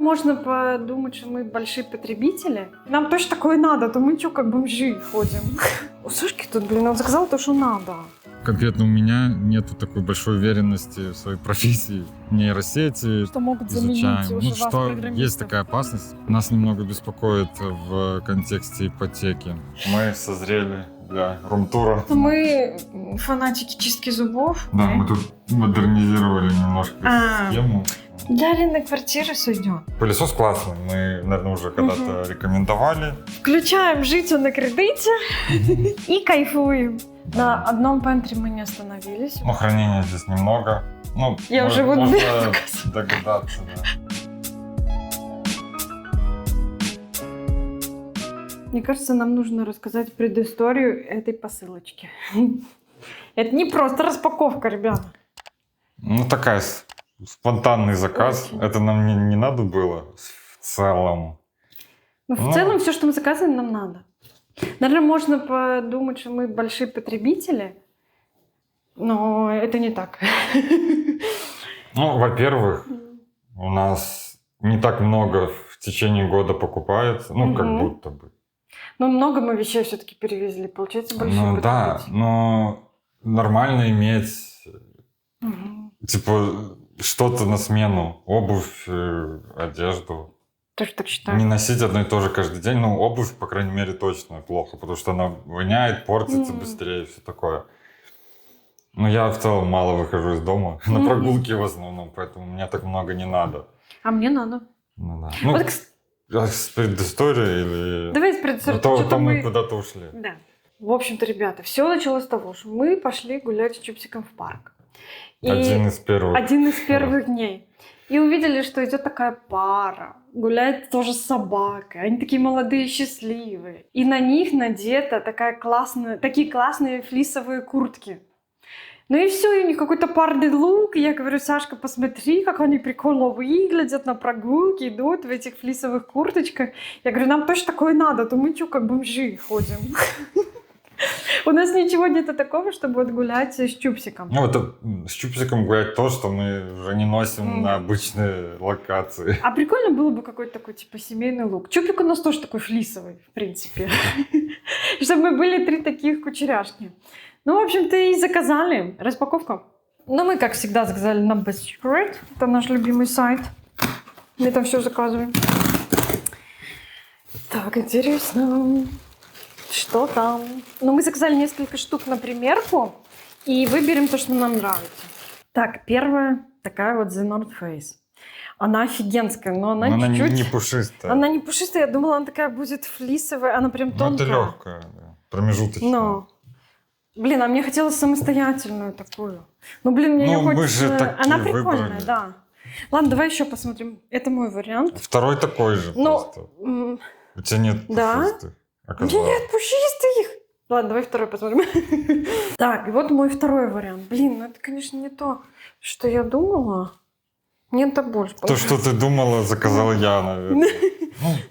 Можно подумать, что мы большие потребители. Нам точно такое надо, то мы что, как бомжи ходим. У Сашки тут, блин, он заказал то, что надо. Конкретно у меня нету такой большой уверенности в своей профессии. Нейросети Что могут заменить изучаем. уже Ну вас, что, программистов. есть такая опасность. Нас немного беспокоит в контексте ипотеки. Мы созрели для рум-тура. Мы фанатики чистки зубов. Да, мы тут модернизировали немножко схему. Для аренды квартиры сойдет. Пылесос классный, мы, наверное, уже когда-то рекомендовали. Включаем жить на кредите и кайфуем. На одном пентре мы не остановились. Ну, хранения здесь немного. Ну, Я уже вот можно показываю. догадаться, да. Мне кажется, нам нужно рассказать предысторию этой посылочки. Это не просто распаковка, ребята. Ну, такая спонтанный заказ. Очень. Это нам не надо было в целом. Ну, в целом, все, что мы заказываем, нам надо. Наверное, можно подумать, что мы большие потребители, но это не так. Ну, во-первых, у нас не так много в течение года покупается. Ну, как будто бы. Но много мы вещей все-таки перевезли. Получается, большие Ну, да, потребители. но нормально иметь, типа, что-то на смену. Обувь, одежду. Тоже так считаю. Не носить одно и то же каждый день. Ну, обувь, по крайней мере, точно плохо, потому что она воняет, портится быстрее и все такое. Но я в целом мало выхожу из дома. На прогулки в основном, поэтому мне так много не надо. А мне надо. Ну, да. Ну, Вот, с предысторией или... давай с предыстории. То мы куда-то ушли. Да. В общем-то, ребята, все началось с того, что мы пошли гулять с Чупсиком в парк. И Один из первых дней. И увидели, что идет такая пара, гуляет тоже с собакой. Они такие молодые, счастливые. И на них надета такие классные флисовые куртки. Ну и все, и у них какой-то парный лук. И я говорю: Сашка, посмотри, как они прикольно выглядят на прогулке, идут в этих флисовых курточках. Я говорю: нам точно такое надо, то мы что, как бомжи ходим. У нас ничего нет такого, чтобы вот гулять с Чупсиком. Ну, это с Чупсиком гулять то, что мы уже не носим на обычные локации. А прикольно было бы какой-то такой, типа, семейный лук. Чупик у нас тоже такой флисовый, в принципе. Чтобы мы были 3 таких кучеряшки. Ну, в общем-то, и заказали. Распаковка. Ну, мы, как всегда, заказали на Best Secret. Это наш любимый сайт. Мы там все заказываем. Так, интересно. Что там? Ну, мы заказали несколько штук на примерку. И выберем то, что нам нравится. Так, первая такая вот The North Face. Она офигенская, но она чуть-чуть... Она не пушистая. Она не пушистая. Я думала, она такая будет флисовая. Она прям тонкая. Ну, это легкая, да. Промежуточная. Но... Блин, а мне хотелось самостоятельную такую. Ну, блин, мне Ну, не мы хочется... же такие Она прикольная, выбрали. да. Ладно, давай еще посмотрим. Это мой вариант. Второй такой же просто. У тебя нет Да? пушистых. У меня нет пушистых. Ладно, давай второй посмотрим. Так, и вот мой второй вариант. Блин, ну это, конечно, не то, что я думала. Мне это больше То, что ты думала, заказала я, наверное.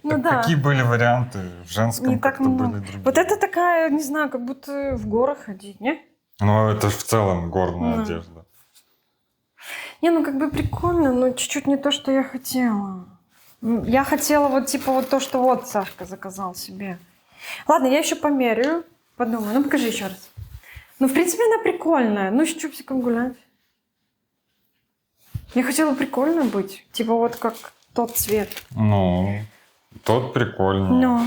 Ну так да. какие были варианты? В женском Не так как-то много. были другие. Вот это такая, не знаю, как будто в горах ходить, не? Ну, это же в целом горная Ну. одежда. Не, ну как бы прикольно, но чуть-чуть не то, что я хотела. Я хотела вот типа вот то, что вот Сашка заказал себе. Ладно, я еще померяю, подумаю. Ну, покажи еще раз. Ну, в принципе, она прикольная. Ну, с Чупсиком гулять. Я хотела прикольно быть. Типа вот как тот цвет. Ну, тот прикольный. Ну,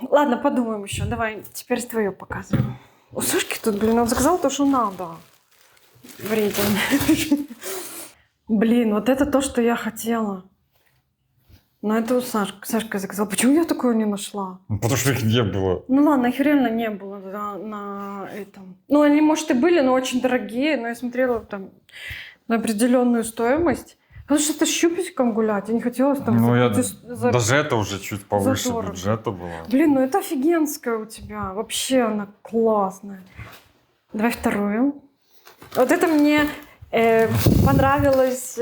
ладно, подумаем еще. Давай, теперь твое показываем. У Сашки тут, блин, он заказал то, что надо. Вреден. Блин, вот это то, что я хотела. Но это у Сашка заказал. Почему я такое не нашла? Ну, потому что их не было. Ну ладно, их реально не было на этом. Ну, они, может, и были, но очень дорогие. Но я смотрела там на определенную стоимость. Потому что это с Чупсиком гулять. Я не хотела там... Ну, даже это уже чуть повыше задорого. бюджета было. Блин, ну это офигенская у тебя. Вообще она классная. Давай вторую. Вот это мне понравилось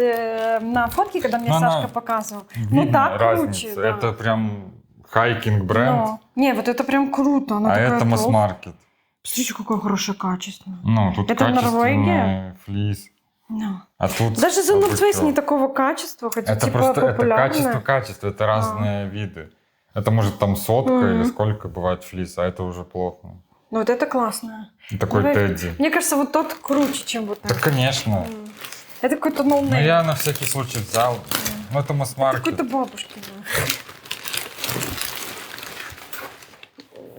на фотке, когда мне Сашка показывал. Ну так разница. круче. Да. Это прям хайкинг бренд, Но. Не, вот это прям круто. Она а такая это толстая. масс-маркет. Смотрите, какое хорошее качество. Ну, тут Это качественный Норвегия? флис. Ну. А тут... Даже The North Face обычно- не такого качества, хотя Это типа просто это популярное. качество, это разные виды. Это может там сотка Мгм. или сколько бывает флис, а это уже плохо. Ну вот это классно. Такой Давай- Тедди. Мне кажется, вот тот круче, чем вот Да, этот. конечно. Это какой-то Ну, ноунейм. я на всякий случай взял. Ну, это масс-маркет. Какой-то бабушкин.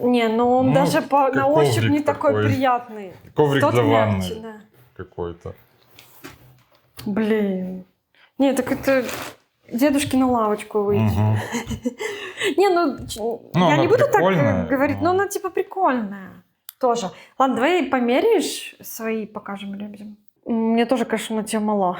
Не, ну он Ну, даже на как ощупь коврик не такой такой. приятный. Коврик Тот для мягче, ванны да. какой-то. Блин. Не, так это дедушкину лавочку выйти. Мгм. Не, ну, Ну, я она не буду так прикольная, говорить, но но- она типа прикольная тоже. Ладно, давай померяешь свои, покажем людям. Мне тоже, конечно, на тебя мала.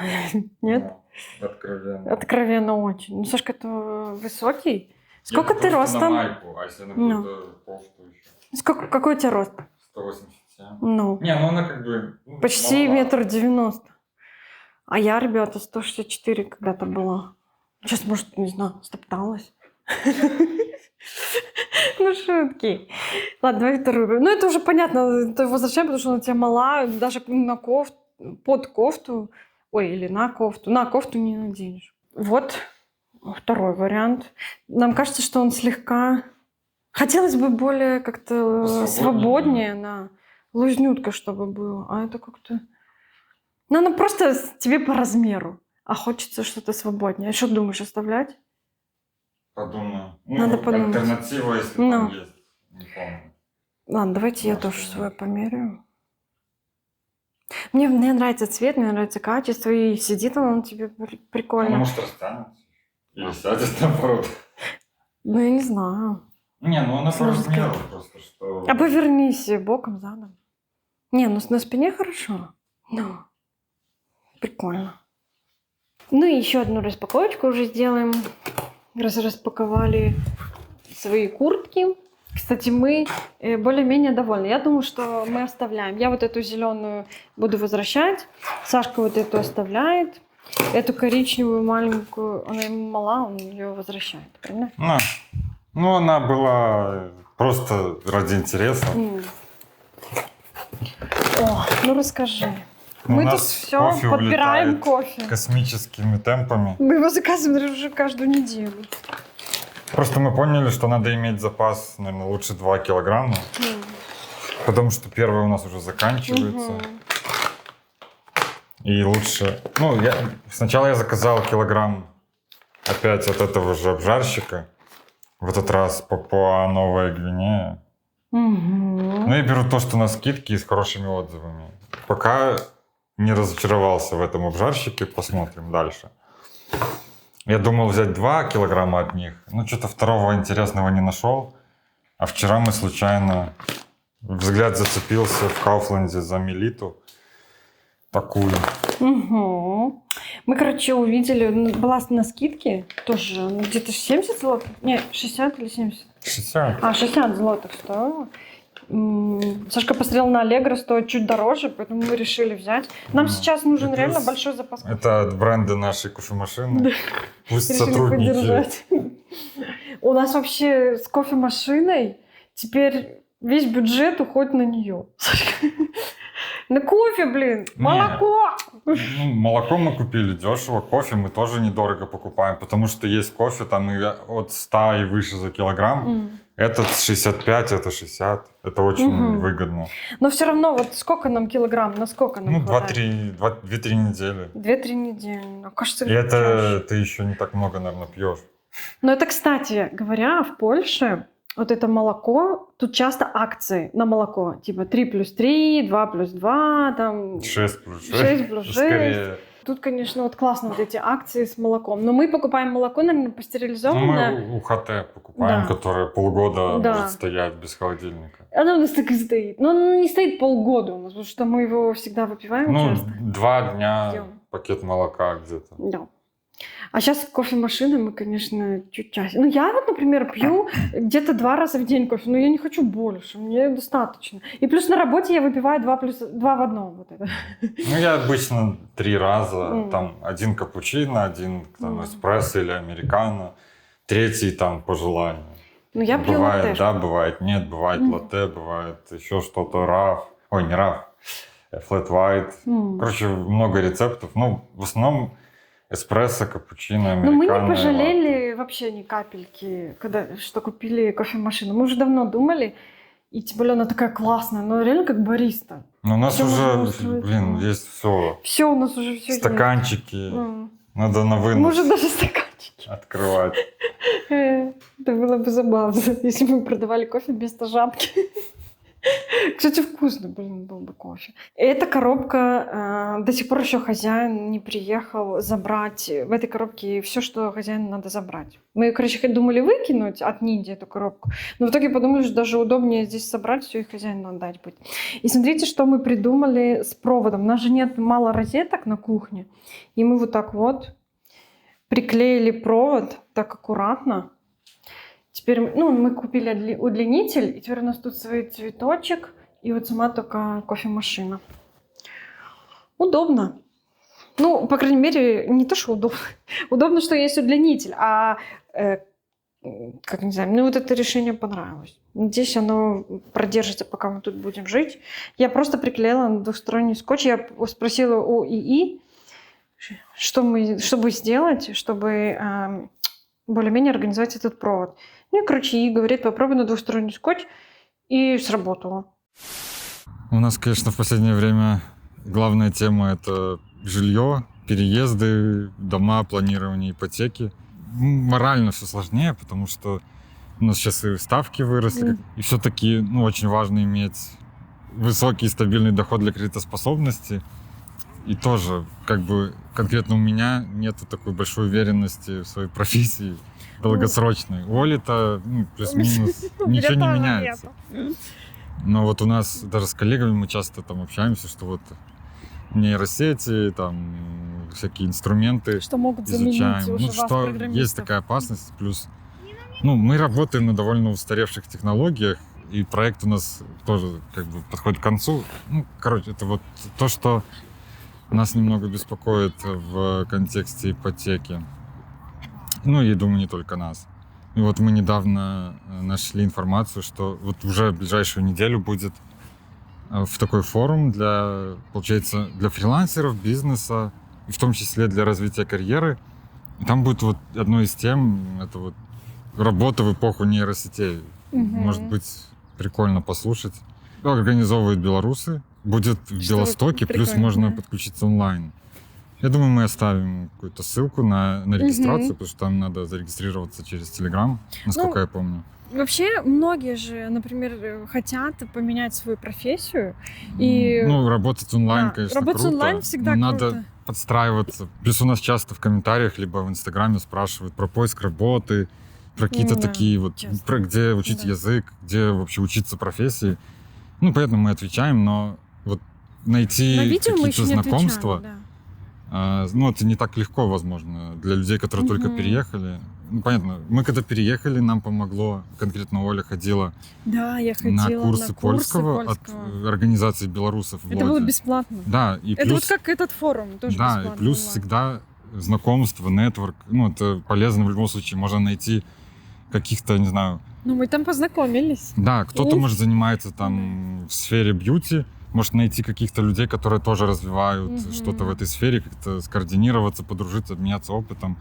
Нет? Ну, откровенно. Откровенно очень. Ну, Сашка, это высокий. Сколько Я ты просто на ростом? майку, а если на Ну. какую-то кофту еще? Какой у тебя рост? 187. Ну, Не, ну она как бы... ну, почти маловато. 1,90 м. А я, ребята, 164 когда-то была. Сейчас, может, не знаю, стопталась. Ну, шутки. Ладно, давай вторую. Ну, это уже понятно, это возвращаем, потому что она у тебя мала, даже на кофту, под кофту, ой, или на кофту не наденешь. Вот второй вариант. Нам кажется, что он слегка... Хотелось бы более как-то Посвободнее. свободнее, да. Лузнютка, чтобы было. А это как-то... Ну, она просто тебе по размеру. А хочется что-то свободнее. Что думаешь, оставлять? Подумаю. Надо подумать. Альтернатива, если Ну. там есть. Не помню. Ладно, давайте я Может, тоже нет. свой померяю. Мне нравится цвет, мне нравится качество, и сидит он тебе Она прикольно. может растянется. Или сядет наоборот. Ну, я не знаю. Не, ну она по Сложно размеру сказать. просто, что... А повернись боком, задом. Не, ну на спине хорошо. Ну, прикольно. Ну и еще одну распаковочку уже сделаем. Раз распаковали свои куртки. Кстати, мы более-менее довольны. Я думаю, что мы оставляем. Я вот эту зеленую буду возвращать. Сашка вот эту оставляет. Эту коричневую маленькую, она ему мала, он ее возвращает. Правильно? Ну, она была просто ради интереса. О, ну расскажи. Ну, у Мы тут нас все кофе подбираем улетает кофе. космическими темпами. Мы его заказываем уже каждую неделю. Просто мы поняли, что надо иметь запас, наверное, лучше 2 килограмма. Потому что первый у нас уже заканчивается. И лучше... Ну, сначала я заказал килограмм опять от этого же обжарщика. В этот раз Папуа Новая Гвинея. Ну, я беру то, что на скидке и с хорошими отзывами. Пока не разочаровался в этом обжарщике, посмотрим дальше. Я думал взять 2 килограмма от них, но что-то второго интересного не нашел. А вчера мы случайно... Взгляд зацепился в Кауфланде за мелиту. Такую. Мы, короче, увидели, была на скидке тоже, ну, где-то 70 злотых. Не, 60 или 70? 60. 60 злотых стоило. Сашка посмотрел на Allegro, стоит чуть дороже, поэтому мы решили взять. Нам Ну, сейчас нужен и реально плюс большой запас. Это от бренда нашей кофемашины. Пусть Решили сотрудники. поддержать. У нас вообще с кофемашиной теперь весь бюджет уходит на нее. На кофе, блин, Не. молоко. Ну, молоко мы купили дешево, кофе мы тоже недорого покупаем, потому что есть кофе там и от 100 и выше за килограмм. Этот 65, это 60. Это очень выгодно. Но все равно, вот сколько нам килограмм, на сколько нам Ну, хватает? 2-3 недели. 2-3 недели. Ну, кажется, И это чаще. ты еще не так много, наверное, пьешь. Но это, кстати говоря, в Польше вот это молоко, тут часто акции на молоко. Типа 3+3, 2+2, там 6 плюс 6. 6 плюс 6. Скорее. Тут, конечно, вот классно вот эти акции с молоком. Но мы покупаем молоко, наверное, Ну, пастеризованное. мы УХТ покупаем, Да. которое полгода Да. может стоять без холодильника. Оно у нас так и стоит. Но оно не стоит полгода у нас, потому что мы его всегда выпиваем Ну, часто. 2 дня Пьем. пакет молока где-то. Да. А сейчас кофемашины мы, конечно, чуть чаще. Ну, я вот, например, пью где-то 2 раза в день кофе, но я не хочу больше, мне достаточно. И плюс на работе я выпиваю 2 в одном. Вот это. Ну, я обычно 3 раза. Мгм. Там 1 капучино, 1 там, Мгм. эспрессо или американо. 3 там по желанию. Ну, я пью Бывает латте. да, бывает нет, бывает Мгм. латте, бывает еще что-то раф. Ой, не раф. flat white. Короче, много рецептов. Ну, в основном эспрессо, капучино, Ну, мы американо. не пожалели вообще ни капельки, что купили кофемашину. Мы уже давно думали, и тем более она такая классная, но реально как бариста. Ну, у нас Всё можно уже, устроить, блин, да. есть все. Все у нас уже все Стаканчики. есть. Надо на вынос Может, даже стаканчики. открывать. Это было бы забавно, если бы мы продавали кофе вместо жабки. Кстати, вкусно, блин, был бы кофе. Эта коробка, до сих пор еще хозяин не приехал забрать. В этой коробке все, что хозяину надо забрать. Мы, короче, думали выкинуть от Ниди эту коробку, но в итоге подумали, что даже удобнее здесь собрать все и хозяину отдать будет. И смотрите, что мы придумали с проводом. У нас же нет мало розеток на кухне, и мы вот так вот приклеили провод так аккуратно. Теперь, мы купили удлинитель, и теперь у нас тут свой цветочек, и вот сама только кофемашина. Удобно. Ну, по крайней мере, не то, что удобно. Удобно, что есть удлинитель, как не знаю, мне вот это решение понравилось. Надеюсь, оно продержится, пока мы тут будем жить. Я просто приклеила на двухсторонний скотч. Я спросила у ИИ, чтобы сделать, чтобы более-менее организовать этот провод. Ну и, короче, ИИ говорит, попробуй на двухсторонний скотч, и сработало. У нас, конечно, в последнее время главная тема — это жилье, переезды, дома, планирование ипотеки. Морально все сложнее, потому что у нас сейчас и ставки выросли, и все-таки очень важно иметь высокий стабильный доход для кредитоспособности. И тоже, как бы, конкретно у меня нету такой большой уверенности в своей профессии долгосрочной. У Оли-то плюс-минус ничего не меняется. Но вот у нас даже с коллегами мы часто там общаемся, что вот нейросети, там всякие инструменты что могут изучаем. заменить уже вас, Что программистов. есть такая опасность. Плюс, мы работаем на довольно устаревших технологиях, и проект у нас тоже как бы подходит к концу. Это вот то, что нас немного беспокоит в контексте ипотеки. Я думаю, не только нас. И вот мы недавно нашли информацию, что вот уже в ближайшую неделю будет в такой форум получается, для фрилансеров, бизнеса, и в том числе для развития карьеры. И там будет вот одной из тем, это вот работа в эпоху нейросетей. Может быть, прикольно послушать. Организовывают белорусы. Будет в Белостоке, плюс можно подключиться онлайн. Я думаю, мы оставим какую-то ссылку на регистрацию, потому что там надо зарегистрироваться через Telegram, насколько я помню. Вообще, многие же, например, хотят поменять свою профессию. И... работать онлайн, конечно, работать круто. онлайн всегда но круто. Надо подстраиваться. Плюс у нас часто в комментариях, либо в Инстаграме спрашивают про поиск работы, про какие-то такие вот, про где учить язык, где вообще учиться профессии. Понятно, мы отвечаем, но вот найти какие-то знакомства, это не так легко, возможно, для людей, которые только переехали. Понятно, мы когда переехали, нам помогло, конкретно Оля ходила, я ходила на курсы польского от организации белорусов в Лоде. Это было бесплатно. Да, и это плюс, вот как этот форум, тоже бесплатно. Да, и плюс всегда знакомство, нетворк, это полезно в любом случае, можно найти каких-то, не знаю... мы там познакомились. Да, кто-то, может, занимается там в сфере бьюти, может найти каких-то людей, которые тоже развивают что-то в этой сфере, как-то скоординироваться, подружиться, обменяться опытом.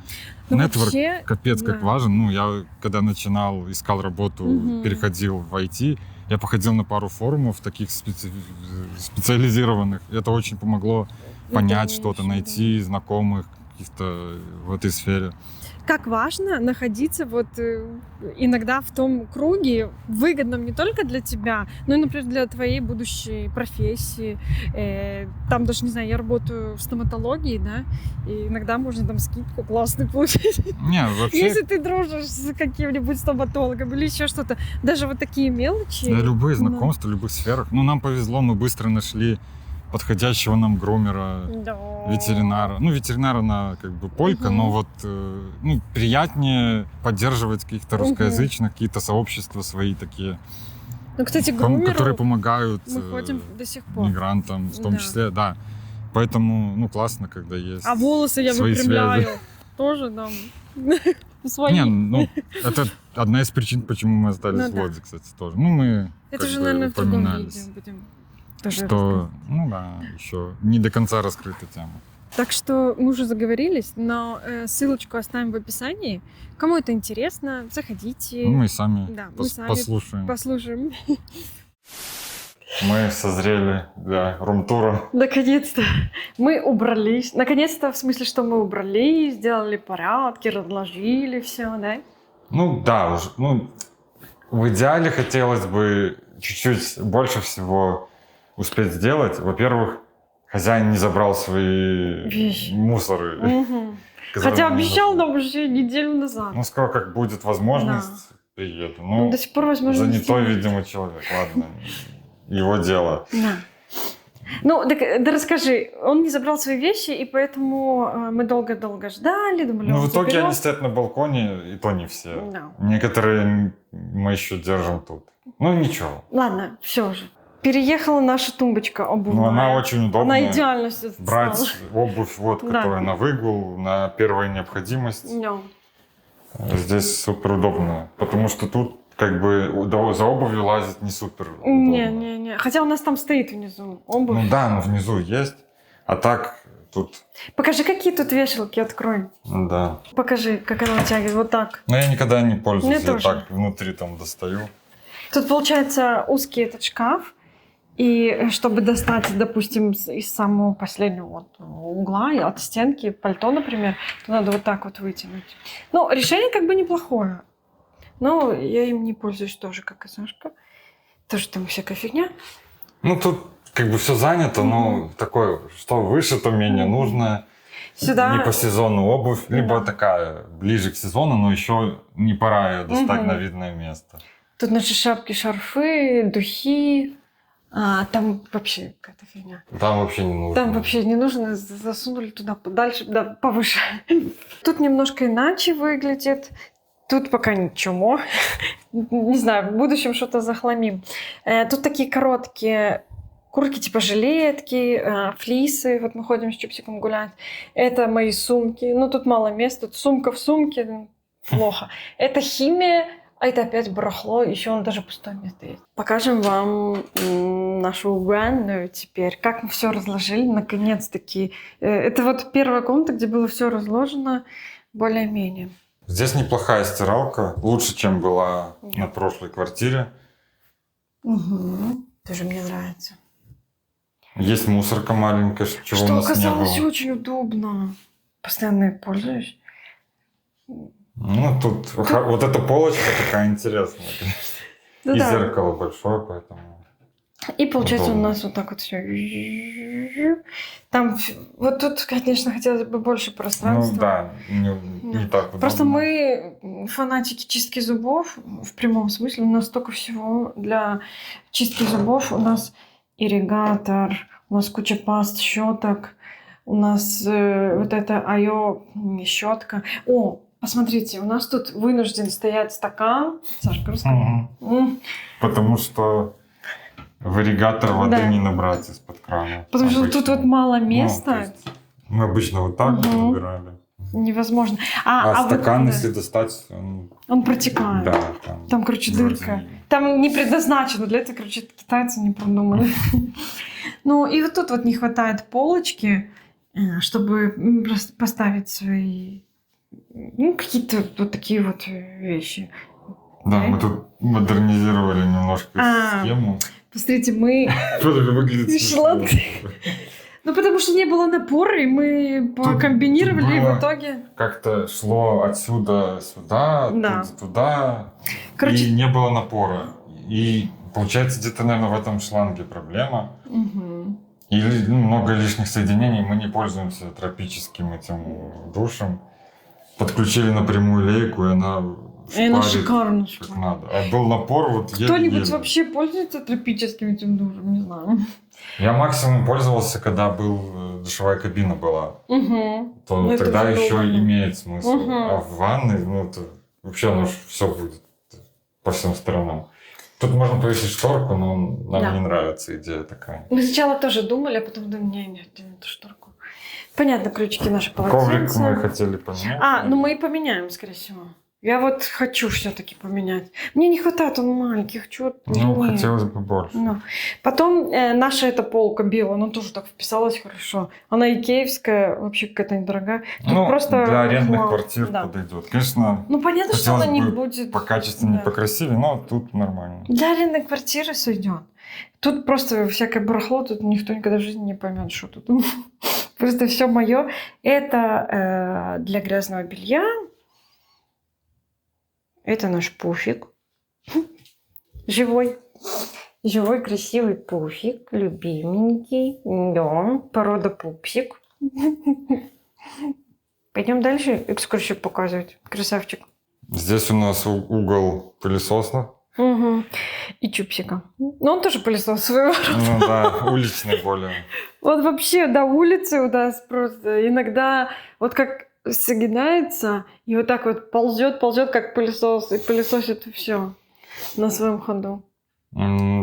Нетворк капец как важен. Я когда начинал, искал работу, переходил в IT, я походил на пару форумов таких специализированных. Это очень помогло понять что-то, найти знакомых каких-то в этой сфере. Как важно находиться иногда в том круге, выгодном не только для тебя, но и, например, для твоей будущей профессии. Там даже, не знаю, я работаю в стоматологии, да, и иногда можно там скидку классную получить. Вообще... Если ты дружишь с каким-нибудь стоматологом или еще что-то. Даже вот такие мелочи. Любые знакомства, в любых сферах. Нам повезло, мы быстро нашли подходящего нам грумера, ветеринара. Ветеринар, она как бы полька, но вот приятнее поддерживать каких-то русскоязычных, какие-то сообщества свои такие, кстати, грумеру которые помогают мы ходим до сих пор. Мигрантам, в том числе, да. Поэтому, классно, когда есть А волосы я выпрямляю. Связи. Тоже там свои. Это одна из причин, почему мы остались в Лоде, кстати, тоже. Мы это же, наверное, в другом видео будем. Тоже Что, ну да, еще не до конца раскрыта тема. Так что мы уже заговорились, но ссылочку оставим в описании. Кому это интересно, заходите. Ну, мы сами, Да, мы сами послушаем. послушаем. Мы созрели для рум-тура. Наконец-то мы убрались. Наконец-то, в смысле, что мы убрались, сделали порядки, разложили все, да? Ну да, уже, ну, в идеале хотелось бы чуть-чуть больше всего успеть сделать. Во-первых, хозяин не забрал свои Вещи. мусоры. Мгм. которые Хотя нам обещал нужны. нам уже неделю назад. Ну, скоро как будет возможность, приеду. Ну, Ну, до сих пор возможно. занятой, видимо, человек. Ладно, его дело. Да. Ну, да расскажи, он не забрал свои вещи, и поэтому мы долго-долго ждали, думали, Ну, он в итоге заберет. они стоят на балконе, и то не все. Да. Некоторые мы еще держим тут. Ну, ничего. Ладно, все уже. Переехала наша тумбочка обувная. Ну, она очень удобная. Она идеально все Брать обувь, вот, Да. которая на выгул, на первую необходимость. No. Здесь супер удобно. Потому что тут как бы за обувью лазить не супер удобно. Не. Хотя у нас там стоит внизу обувь. Ну да, но внизу есть. А так тут, Покажи, какие тут вешалки, открой. да. Покажи, как она вытягивает, вот так. Но я никогда не пользуюсь. Мне Я тоже. так внутри там достаю. Тут получается узкий этот шкаф, и чтобы достать, допустим, из самого последнего вот угла, и от стенки пальто, например, то надо вот так вот вытянуть. Ну, решение как бы неплохое. Но я им не пользуюсь тоже, как и Сашка. Тоже там всякая фигня. Ну тут как бы все занято, но такое, что выше, то менее нужно. Сюда... Не по сезону обувь, либо Да. такая ближе к сезону, но еще не пора ее достать Мгм. на видное место. Тут наши шапки, шарфы, духи. А там вообще какая-то фигня. Там вообще не нужно. Там вообще не нужно, засунули туда подальше, да, повыше. Тут немножко иначе выглядит. Тут пока ничего. Не знаю, в будущем что-то захламим. Тут такие короткие куртки, типа жилетки, флисы. Вот мы ходим с Чупсиком гулять. Это мои сумки. Ну, тут мало места. Тут сумка в сумке. Плохо. Это химия. А это опять барахло, еще он даже пустое место есть. Покажем вам нашу ванную теперь. Как мы все разложили, наконец-таки. Это вот первая комната, где было все разложено более-менее. Здесь неплохая стиралка, лучше, чем была на прошлой квартире. Угу. Тоже мне нравится. Есть мусорка маленькая, чего у Что нас не оказалось было. очень удобно. Постоянно ей пользуюсь. Ну, тут вот эта полочка такая интересная, конечно. Ну И да. зеркало большое, поэтому... И получается удобно. у нас вот так вот все. Там вот тут, конечно, хотелось бы больше пространства. Ну да, не так удобно. Просто мы фанатики чистки зубов в прямом смысле. У нас столько всего для чистки зубов. У нас ирригатор, у нас куча паст, щеток, у нас вот эта Айо щетка. О, посмотрите, у нас тут вынужден стоять стакан. Сашка, расскажи. Мгм. Потому что в ирригатор воды Да. не набрать из-под крана. Потому что тут Обычно. вот мало Ну, то места. есть мы обычно вот так вот Мгм. набирали. Невозможно. А вот стакан, это- если достать, он протекает. да, Там, короче, вроде дырка. не- Там не предназначено для этого, короче, китайцы не продумали. Ну, и вот тут вот не хватает полочки, чтобы просто поставить свои, ну, какие-то вот такие вот вещи. Да, мы тут модернизировали немножко схему. Посмотрите, мы... Тоже выглядит смешно. Шланг. Ну, потому что не было напора, и мы комбинировали, и было- в итоге... Как-то шло отсюда сюда, Да. оттуда туда, Короче... и не было напора. И получается, где-то, наверное, в этом шланге проблема. Мгм. И много лишних соединений, мы не пользуемся тропическим этим душем. Подключили напрямую лейку, и она И она шпарит шикарно. как надо. А был напор, вот Кто-нибудь еле-еле. вообще пользуется тропическим этим душем? Не знаю. Я максимум пользовался, когда душевая кабина была. Угу. То Ну, это тогда уже еще удобно. имеет смысл. Мгм. А в ванной, ну, это вообще оно все будет по всем сторонам. Тут можно повесить шторку, но нам Да. не нравится идея такая. Мы сначала тоже думали, а потом думали, нет, эту шторку. Понятно, ключики наши Коврик полотенца. мы хотели поменять. Ну мы и поменяем, скорее всего. Я вот хочу все-таки поменять. Мне не хватает, он маленький, хочу... Ну, Нет. хотелось бы больше. Ну. Потом наша эта полка белая, она тоже так вписалась хорошо. Она икеевская, вообще какая-то недорогая. Тут Ну, просто для арендных мало. квартир Да. подойдет. Конечно, Ну, понятно, что она хотелось не бы будет... покачественнее, Да. покрасивее, но тут нормально. Для арендной квартиры сойдет. Тут просто всякое барахло, тут никто никогда в жизни не поймет, что тут. Просто все мое. Это для грязного белья. Это наш пуфик. Живой. Живой, красивый пуфик. Любименький. Да, порода пупсик. Пойдем дальше экскурсию показывать. Красавчик. Здесь у нас угол пылесоса. Угу. И чупсика. Но он тоже пылесос своего. Ну да, уличный более. Вот вообще до улицы у нас просто иногда вот как согинается и вот так вот ползет, как пылесос, и пылесосит все на своем ходу.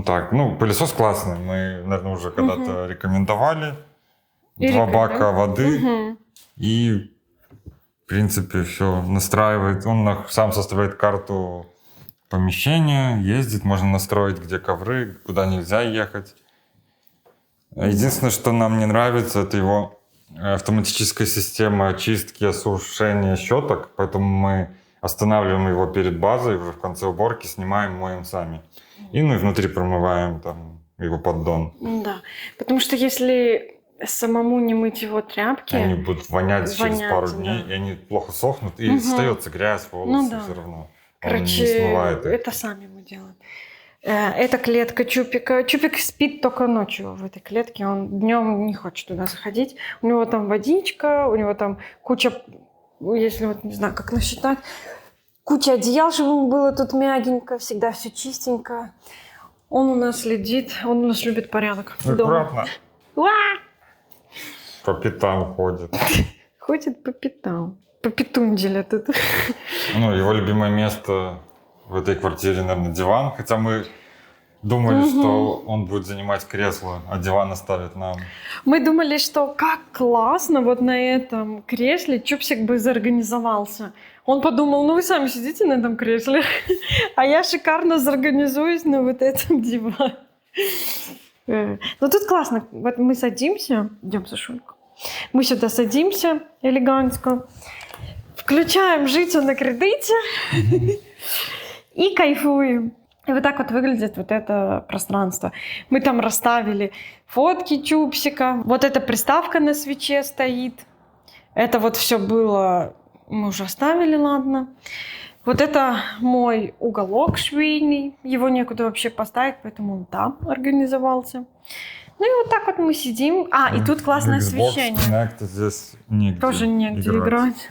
Так, ну, пылесос классный. Мы, наверное, уже когда-то рекомендовали. И 2 бака рекомендуем. воды. Мгм. И, в принципе, все настраивает. Он сам составляет карту помещения, ездит, можно настроить, где ковры, куда нельзя ехать. Единственное, что нам не нравится, это его автоматическая система очистки, осушения щеток, поэтому мы останавливаем его перед базой, уже в конце уборки снимаем, моем сами. И ну и внутри промываем там его поддон. Да, потому что если самому не мыть его тряпки, Они будут вонять через пару Вонять, дней, да. и они плохо сохнут, и Мгм. остается грязь, волосы Ну да. все равно. Он короче, не смывает их. это сами мы делаем. Это клетка Чупика. Чупик спит только ночью в этой клетке. Он днем не хочет туда заходить. У него там водичка, у него там куча, если вот не знаю, как насчитать, куча одеял, чтобы ему было тут мягенько, всегда все чистенько. Он у нас следит, он у нас любит порядок дома. Аккуратно. Уа! По пятам ходит. Ходит по пятам. По петунделя тут. Ну, его любимое место в этой квартире, наверное, диван. Хотя мы думали, что он будет занимать кресло, а диван оставит нам. Мы думали, что как классно вот на этом кресле Чупсик бы заорганизовался. Он подумал, ну вы сами сидите на этом кресле, а я шикарно заорганизуюсь на вот этом диване. Ну тут классно. Вот мы садимся, идем, Сашулька. Мы сюда садимся элегантно, включаем «Жить на кредите» и кайфуем. И вот так вот выглядит вот это пространство. Мы там расставили фотки Чупсика. Вот эта приставка на свече стоит. Это вот все было... Мы уже оставили, ладно. Вот это мой уголок швейный. Его некуда вообще поставить, поэтому он там организовался. Ну и вот так вот мы сидим. И тут классное Xbox, освещение. Kinect здесь негде Тоже негде играть.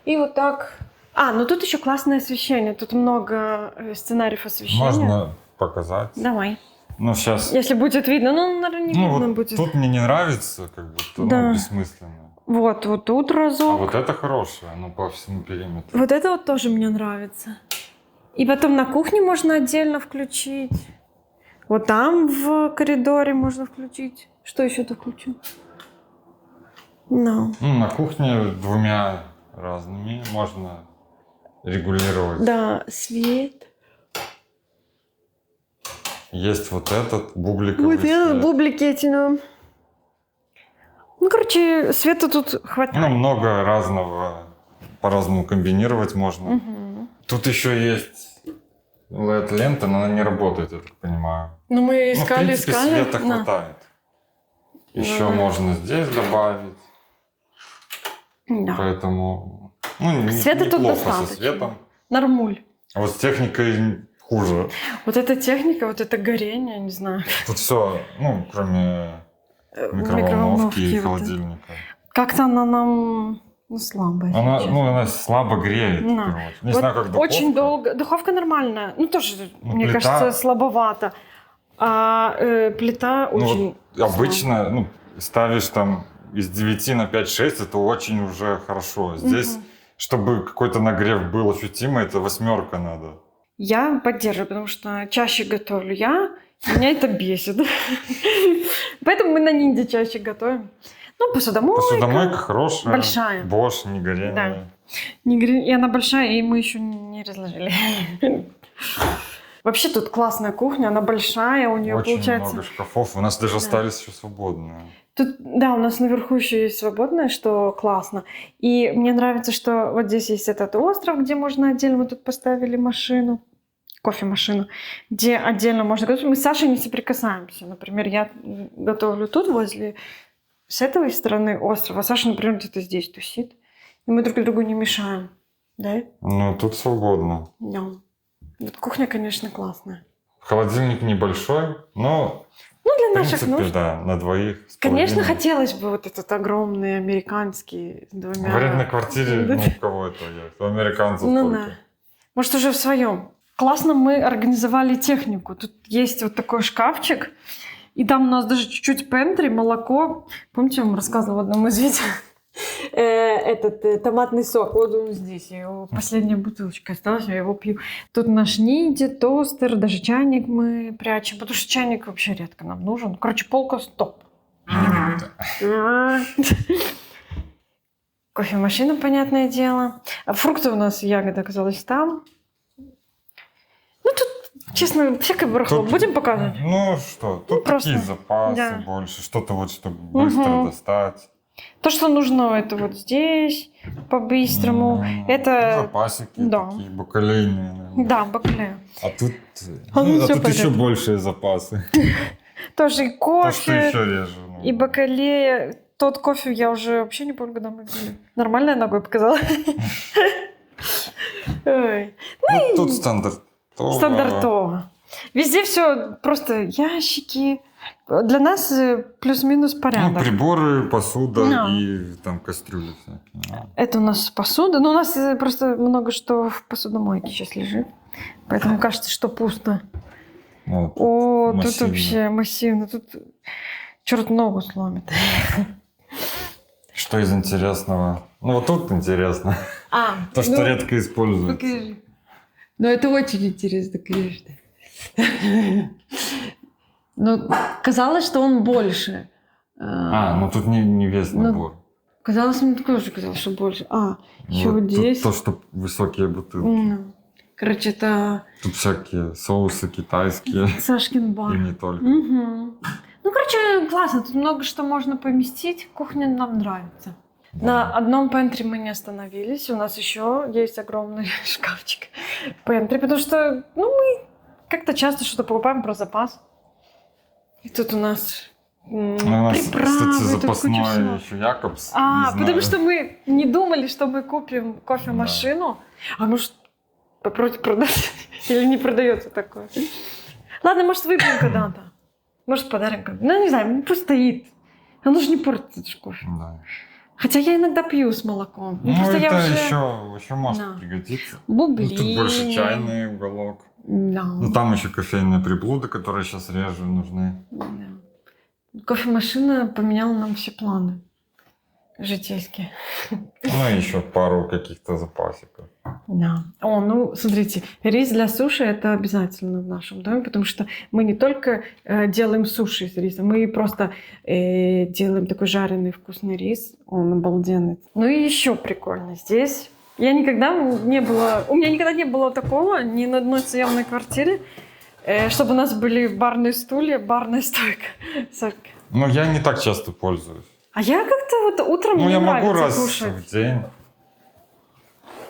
И вот так. Ну тут еще классное освещение. Тут много сценариев освещения. Можно показать. Давай. Ну, сейчас... Если будет видно. Ну, наверное, не видно вот будет. тут мне не нравится, как будто, Да. бессмысленно. Вот тут разок. А вот это хорошее, оно по всему периметру. Вот это вот тоже мне нравится. И потом на кухне можно отдельно включить. Вот там в коридоре можно включить. Что еще ты включил? No. Ну, на кухне 2 разными можно регулировать. Да, свет. Есть вот этот бубликовый Вот это свет. бублики эти, ну. Ну, короче, света тут хватает. Ну, много разного, по-разному комбинировать можно. Мгм. Тут еще есть LED-лента, но она не работает, я так понимаю. Ну, мы Ну, в искали, принципе, света На. хватает. Еще Да. можно здесь добавить, Да. поэтому Света тут неплохо со достаточно. светом. Нормуль. А вот с техникой хуже. Вот эта техника, вот это горение, не знаю. Тут все, кроме микроволновки и вот это. холодильника. Как-то она нам слабая. Она, сейчас. она слабо греет. Да. короче. Не Вот знаю, как духовка. очень долго. Духовка нормальная. Ну, тоже, мне плита- кажется, слабовато. Плита Ну, очень... вот обычно ставишь там из 9 на 5-6, это очень уже хорошо. Здесь, чтобы какой-то нагрев был ощутимый, это 8 надо. Я поддерживаю, потому что чаще готовлю я, и меня это бесит. Поэтому мы на ниндзя чаще готовим. Ну, посудомойка. Посудомойка хорошая. Большая. Bosch, не горение. Да. И она большая, и мы еще не разложили. Вообще тут классная кухня, она большая, у нее Очень получается... много шкафов. У нас даже Да. остались еще свободные. Тут, да, у нас наверху еще есть свободное, что классно. И мне нравится, что вот здесь есть этот остров, где можно отдельно, мы тут поставили машину, кофемашину, где отдельно можно готовить. Мы с Сашей не соприкасаемся. Например, я готовлю тут, возле, с этой стороны острова, а Саша, например, где-то здесь тусит. И мы друг другу не мешаем. Да? Ну, тут свободно. Да. Вот кухня, конечно, классная. Холодильник небольшой, но, Ну, для в наших принципе, нужд. да, на двоих. с Конечно, половиной. хотелось бы вот этот огромный американский с двумя... В арендной квартире, ну, у кого это есть? У американцев Ну только. да. Может, уже в своем. Классно мы организовали технику. Тут есть вот такой шкафчик, и там у нас даже чуть-чуть пентри, молоко. Помните, я вам рассказывала в одном из видео? Томатный сок, вот он здесь. Его последняя бутылочка осталась, я его пью. Тут наш ниндзя, тостер, даже чайник мы прячем, потому что чайник вообще редко нам нужен. Короче, полка стоп. Кофемашина, понятное дело. А фрукты у нас, ягода оказалась там. Ну, тут, честно, всякое барахло. Тут- Будем показывать? Ну что, тут просто, такие запасы да. больше, что-то вот, чтобы быстро Мгм. достать. То, что нужно, это вот здесь, по-быстрому. Это, Запасики да. такие, бакалейные. наверное. да, бакалея. А тут, А ну, всё тут еще подряд. большие запасы. Тоже и То, что кофе, еще реже. ну. и бакалея. Тот кофе я уже вообще не помню, когда мы пили. Нормально я ногой показала? Ой. Ну, тут стандарт. Стандартово. Везде все просто ящики. Для нас плюс-минус Ну, порядок. приборы, посуда Да. и там кастрюли всякие. Это у нас посуда. Но у нас просто много что в посудомойке сейчас лежит. Поэтому кажется, что пусто. Вот. О, тут массивно. вообще массивно. Тут черт ногу сломит. Что из интересного? Ну, вот тут интересно. То, что ну, редко используется. покажи. Ну, это очень интересно, конечно. Но казалось, что он больше. Ну тут не весь Ну, набор. Казалось, мне тоже казалось, что больше. Еще Вот вот тут здесь. то, что высокие бутылки. Короче, это Тут всякие соусы китайские. Сашкин И бар. не только. Мгм. Ну, короче, классно. Тут много что можно поместить. Кухня нам нравится. На одном пентри мы не остановились. У нас еще есть огромный шкафчик пентри, потому что мы как-то часто что-то покупаем про запас. И тут у нас Ну, у нас, приправы, кстати, тут куча запасной всего. еще Якобс. не знаю. Потому что мы не думали, что мы купим кофемашину. А может, попробуйте продать? Или не продается такое? Ладно, может, выпьем когда-то. Может, подарим как-то. Ну, не знаю, пусть стоит. Оно же не портится, это ж кофе. Да. Хотя я иногда пью с молоком. Ну, просто это я уже... еще может Да. пригодиться. Бублины. Ну, тут больше чайный уголок. Да. Ну, там еще кофейные приблуды, которые сейчас реже нужны. Да. Кофемашина поменяла нам все планы житейские. Ну, и еще пару каких-то запасиков. Да. Смотрите, рис для суши это обязательно в нашем доме, потому что мы не только делаем суши из риса, мы просто делаем такой жареный вкусный рис. Он обалденный. Ну и еще прикольно здесь. У меня никогда не было такого ни на одной съемной квартире, чтобы у нас были барные стулья, барная стойка. Сашка. Ну, я не так часто пользуюсь. А я как-то вот утром Ну, мне я могу нравится раз кушать. в день.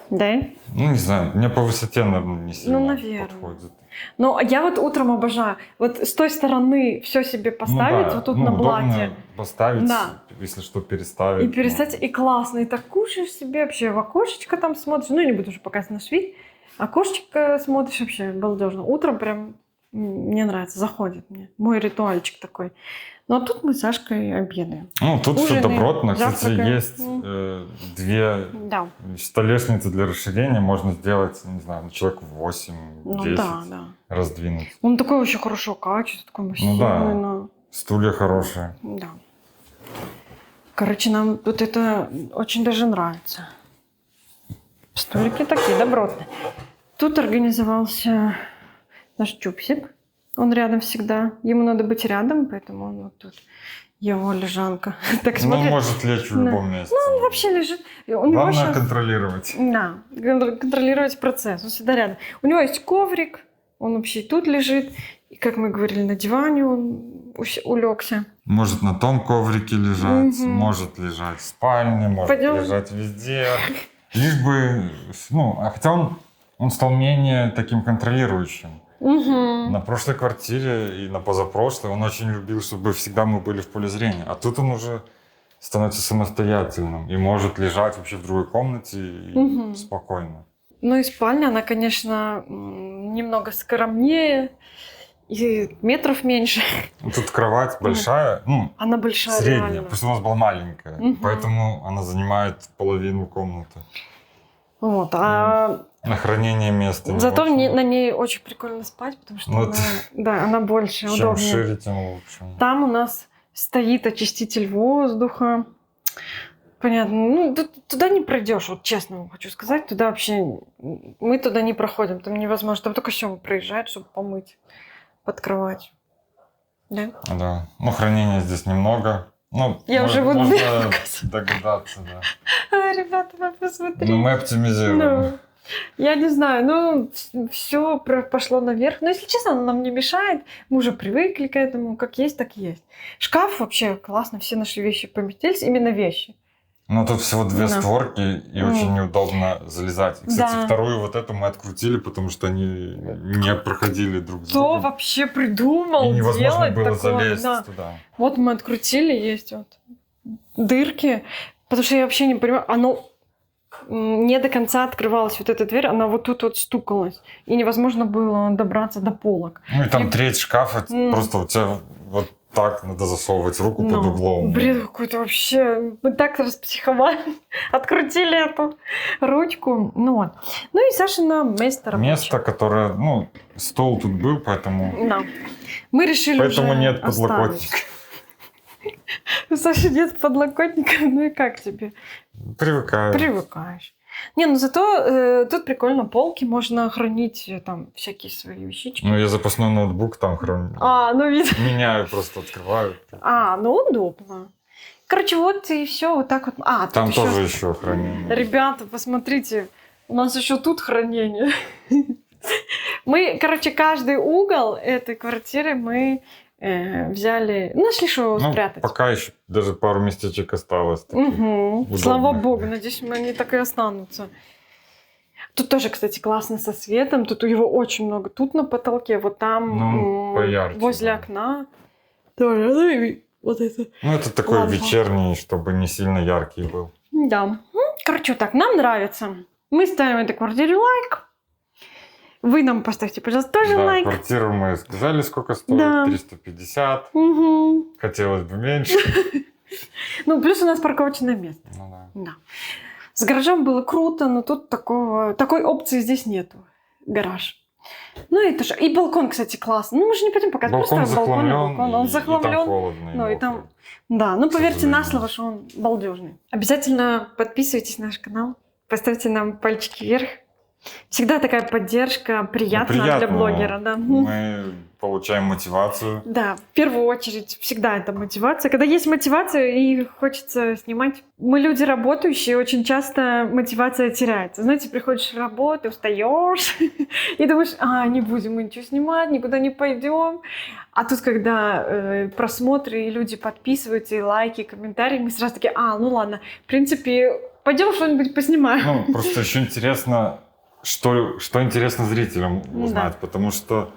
Да? Ну, не знаю, мне по высоте, наверное, не сильно наверное. подходит. Ну, а я вот утром обожаю. Вот с той стороны все себе поставить, вот тут на блате. Удобно поставить, Да. если что, переставить. И перестать, и классно. И так кушаешь себе вообще в окошечко там смотришь. Ну, я не буду уже показывать наш вид. Окошечко смотришь вообще балдежно. Утром прям мне нравится, заходит мне. Мой ритуальчик такой. Ну, а тут мы с Сашкой обедаем. Ну, тут все Ужины, добротно. Кстати, завтракаем. есть две Да. столешницы для расширения. Можно сделать, не знаю, человек 8-10 Ну, да. раздвинуть. Он такой очень хорошо качество, такой массивный. да. но- Стулья хорошие. Да. Короче, нам вот это очень даже нравится. Столики такие добротные. Тут организовался наш чупсик. Он рядом всегда. Ему надо быть рядом, поэтому он вот тут. его лежанка. Так Ну, смотрит. может лечь в Да. любом месте. Он вообще лежит. У него Главное щас- контролировать. Да, контролировать процесс. Он всегда рядом. У него есть коврик, он вообще и тут лежит. И, как мы говорили, на диване он улегся. Может на том коврике лежать, Мгм. может лежать в спальне, может Пойдем. лежать везде. Лишь бы, ну, а хотя он стал менее таким контролирующим. Угу. На прошлой квартире и на позапрошлой он очень любил, чтобы всегда мы были в поле зрения. А тут он уже становится самостоятельным и может лежать вообще в другой комнате и Мгм. спокойно. Ну и спальня, она, конечно, немного скромнее и метров меньше. Ну, тут кровать большая, ну, Она большая, средняя, реально. просто у нас была маленькая, Мгм. поэтому она занимает половину комнаты. Вот, а На хранение места. не зато очень. на ней очень прикольно спать, потому что Ну, она, да, она больше, Чем удобнее. шире, тем лучше. Там у нас стоит очиститель воздуха. Понятно. Ну, туда не пройдешь, вот честно вам хочу сказать. Туда вообще... Мы туда не проходим, там невозможно. Там только Сёма проезжает, чтобы помыть под кровать. Да? Да. Ну, хранения здесь немного. Ну, Я уже вот можно показываю. догадаться, да. Ребята, вы посмотрите. Но мы оптимизируем. Ну, я не знаю, ну, все пошло наверх. Но, если честно, оно нам не мешает. Мы уже привыкли к этому. Как есть, так и есть. Шкаф вообще классно. Все наши вещи поместились. Именно вещи. Но тут всего две Да. створки, и очень неудобно залезать. И, кстати, Да. вторую вот эту мы открутили, потому что они не проходили друг с Кто другом. вообще придумал И невозможно делать было такое? залезть Да. туда. Вот мы открутили, есть вот дырки. Потому что я вообще не понимаю, оно не до конца открывалась вот эта дверь, она вот тут вот стукалась. И невозможно было добраться до полок. Ну и там И- треть шкафа, М. просто у тебя вот так надо засовывать руку под Ну, углом. бред какой-то вообще. Мы так распсиховали. Открутили эту ручку. Ну вот. Ну и Сашина место рабочее. Место, которое, ну, стол тут был, поэтому Да. Мы решили поэтому уже нет оставить. подлокотника. У Саши нет подлокотника, ну и как тебе? Привыкаю. Привыкаешь. Не, ну зато тут прикольно полки, можно хранить там всякие свои вещички. Ну, я запасной ноутбук там храню. Ну вид. Меняю, просто открываю. Ну удобно. Короче, вот и все, вот так вот. Тут Там ещё- тоже еще хранение. Ребята, посмотрите, у нас еще тут хранение. Мы, короче, каждый угол этой квартиры мы взяли, нашли, что Ну, спрятать. пока еще даже пару местечек осталось. таких. Мгм. удобных. Слава богу, надеюсь, они так и останутся. Тут тоже, кстати, классно со светом. Тут у него очень много. Тут на потолке, вот там Ну, поярче, возле да. окна. Тоже, ну и вот это. Ну, это такой Лампа. вечерний, чтобы не сильно яркий был. Да. Короче, вот так, нам нравится. Мы ставим этой квартире лайк. Вы нам поставьте, пожалуйста, тоже Да, лайк. квартиру мы сказали, сколько стоит. Да. 350. Мгм. Хотелось бы меньше. Ну, плюс у нас парковочное место. Ну да. Да. С гаражом было круто, но тут такой опции здесь нету. Гараж. Ну и тоже. И балкон, кстати, классный. Ну, мы же не пойдем показывать. Балкон Просто балкон и захламлен, балкон. Он и там захламлен. холодно. Ну, и мокро. там... Да, ну К поверьте на сожалению. слово, что он балдежный. Обязательно подписывайтесь на наш канал. Поставьте нам пальчики вверх. Всегда такая поддержка приятна для приятно. блогера, да. Мы получаем мотивацию. Да, в первую очередь всегда это мотивация. Когда есть мотивация и хочется снимать. Мы люди работающие, очень часто мотивация теряется. Знаете, приходишь с работы, устаешь и думаешь, не будем мы ничего снимать, никуда не пойдем. А тут, когда просмотры, и люди подписываются, и лайки, и комментарии, мы сразу такие, ну ладно, в принципе, пойдем что-нибудь поснимаем. Ну, просто еще интересно, что интересно зрителям узнать, потому что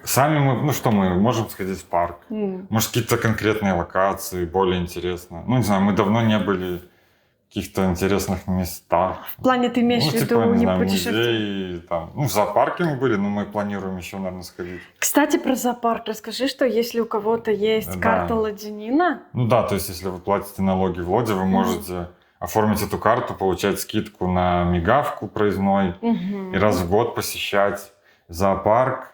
сами мы, мы можем сходить в парк, может, какие-то конкретные локации, более интересно. Ну, не знаю, мы давно не были в каких-то интересных местах. В плане ты имеешь в виду не не знаю, путешествие? музей, там, в зоопарке мы были, но мы планируем еще, наверное, сходить. Кстати, про зоопарк расскажи, что если у кого-то есть Да. карта Ладянина, Ну да, то есть, если вы платите налоги в Лоде, вы можете оформить эту карту, получать скидку на мигавку проездной и раз в год посещать зоопарк,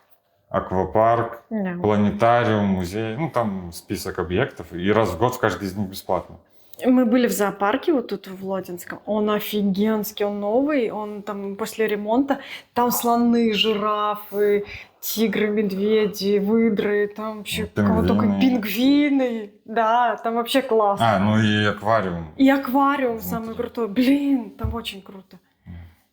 аквапарк, Да. планетариум, музей. Ну, там список объектов. И раз в год в каждый из них бесплатно. Мы были в зоопарке вот тут в Лодинском. Он офигенский, он новый, он там после ремонта. Там слоны, жирафы, тигры, медведи, выдры, там вообще кого только пингвины. Да, там вообще классно. Ну и аквариум. И аквариум Внутри. самый крутой. Блин, там очень круто.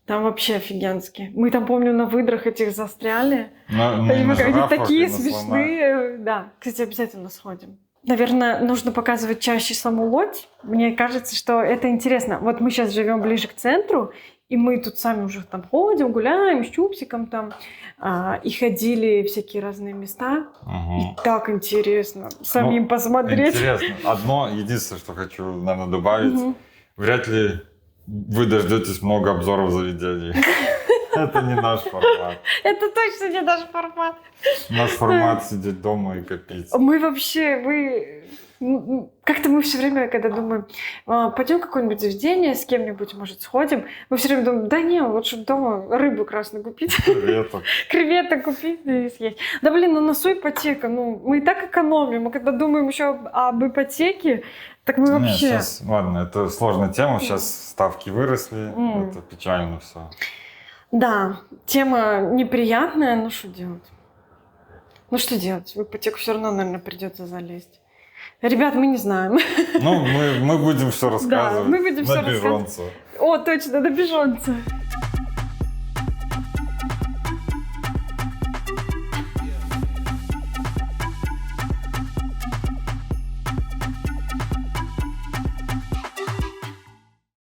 Там вообще офигенски. Мы там, помню, на выдрах этих застряли. Они такие смешные. Да, кстати, обязательно сходим. Наверное, нужно показывать чаще саму Лодь. Мне кажется, что это интересно. Вот мы сейчас живем ближе к центру, и мы тут сами уже там ходим, гуляем с Чупсиком там, и ходили в всякие разные места. И так интересно самим посмотреть. Интересно. Одно, единственное, что хочу, наверное, добавить. Вряд ли вы дождетесь много обзоров заведений. Это не наш формат. Это точно не наш формат. Наш формат сидеть дома и копить. Мы вообще, как-то мы все время, когда думаем, пойдем в какое-нибудь заведение, с кем-нибудь, может, сходим, мы все время думаем, да не, лучше дома рыбу красную купить. Креветок купить и съесть. Да блин, на носу ипотека, мы и так экономим, а когда думаем еще об ипотеке, так мы вообще... Сейчас, ладно, это сложная тема, сейчас ставки выросли, это печально все. Да, тема неприятная, но что делать? Ну что делать? В ипотеку все равно, наверное, придется залезть. Ребят, мы не знаем. Мы будем все рассказывать. Да, мы будем все рассказывать. О, точно, на бежонце.